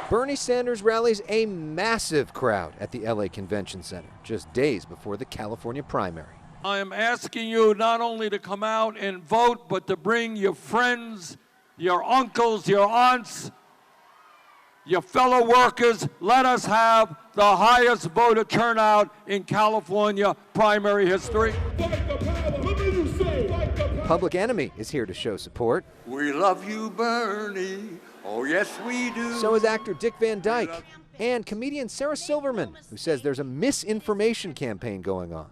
Bernie Sanders rallies a massive crowd at the LA Convention Center just days before the California primary. I am asking you not only to come out and vote, but to bring your friends, your uncles, your aunts, your fellow workers. Let us have the highest voter turnout in California primary history. Public Enemy is here to show support. We love you, Bernie. Oh, yes, we do. So is actor Dick Van Dyke and comedian Sarah Silverman, who says there's a misinformation campaign going on.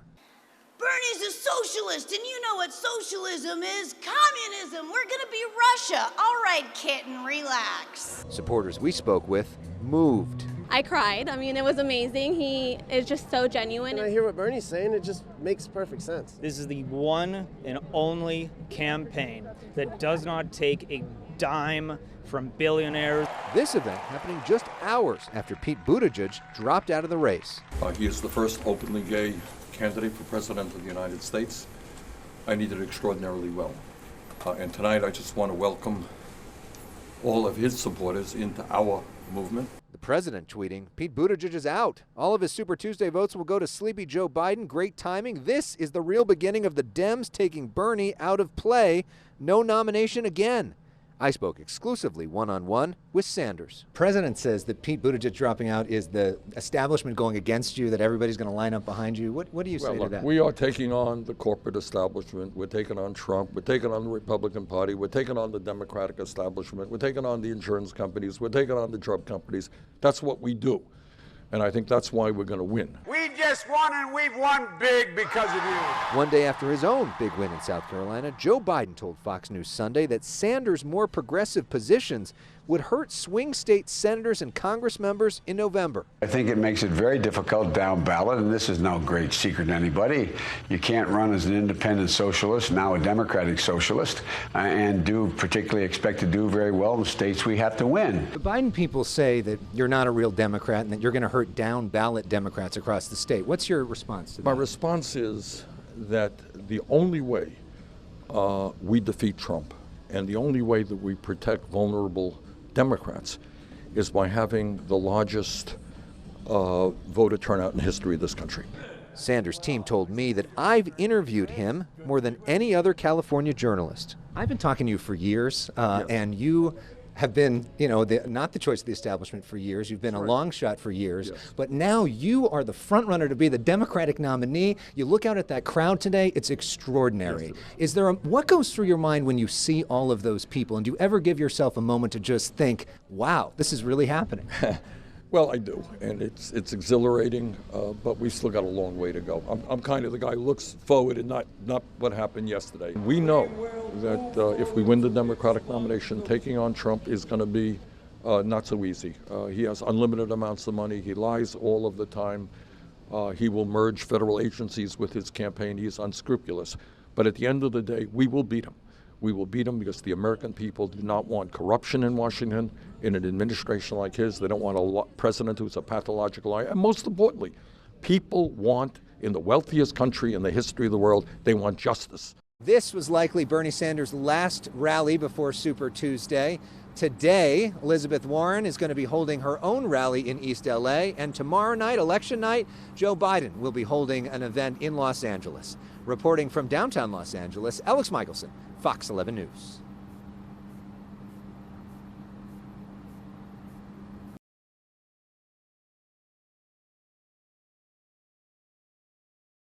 Bernie's a socialist, and you know what socialism is. Communism. We're gonna be Russia. All right, kitten, relax. Supporters we spoke with moved. I cried. I mean, it was amazing. He is just so genuine. When I hear what Bernie's saying, it just makes perfect sense. This is the one and only campaign that does not take a dime from billionaires. This event happening just hours after Pete Buttigieg dropped out of the race. He is the first openly gay candidate for president of the United States. I did it extraordinarily well. And tonight I just want to welcome all of his supporters into our movement. The president tweeting, Pete Buttigieg is out. All of his Super Tuesday votes will go to sleepy Joe Biden. Great timing. This is the real beginning of the Dems taking Bernie out of play. No nomination again. I spoke exclusively one-on-one with Sanders. President says that Pete Buttigieg dropping out is the establishment going against you, that everybody's going to line up behind you. What do you say to that? We are taking on the corporate establishment. We're taking on Trump. We're taking on the Republican Party. We're taking on the Democratic establishment. We're taking on the insurance companies. We're taking on the drug companies. That's what we do. And I think that's why we're going to win. We just won, and we've won big because of you. One day after his own big win in South Carolina, Joe Biden told Fox News Sunday that Sanders' more progressive positions would hurt swing state senators and Congress members in November. I think it makes it very difficult down ballot, and this is no great secret to anybody. You can't run as an independent socialist, now a democratic socialist, and particularly expect to do very well in the states we have to win. The Biden people say that you're not a real Democrat and that you're going to hurt down ballot Democrats across the state. What's your response to that? My response is that the only way we defeat Trump and the only way that we protect vulnerable Democrats is by having the largest voter turnout in the history of this country. Sanders' team told me that I've interviewed him more than any other California journalist. I've been talking to you for years, Yes. and you have been, not the choice of the establishment for years. You've been a long shot for years, Yes. but now you are the front runner to be the Democratic nominee. You look out at that crowd today, it's extraordinary. Yes, What goes through your mind when you see all of those people? And do you ever give yourself a moment to just think, wow, this is really happening? Well, I do, and it's exhilarating, but we've still got a long way to go. I'm kind of the guy who looks forward and not what happened yesterday. We know that if we win the Democratic nomination, taking on Trump is going to be not so easy. He has unlimited amounts of money. He lies all of the time. He will merge federal agencies with his campaign. He's unscrupulous. But at the end of the day, we will beat him. We will beat him because the American people do not want corruption in Washington in an administration like his. They don't want a president who's a pathological liar. And most importantly, people want, in the wealthiest country in the history of the world, they want justice. This was likely Bernie Sanders' last rally before Super Tuesday. Today, Elizabeth Warren is going to be holding her own rally in East LA, and tomorrow night, election night, Joe Biden will be holding an event in Los Angeles. Reporting from downtown Los Angeles, Elex Michaelson, Fox 11 News.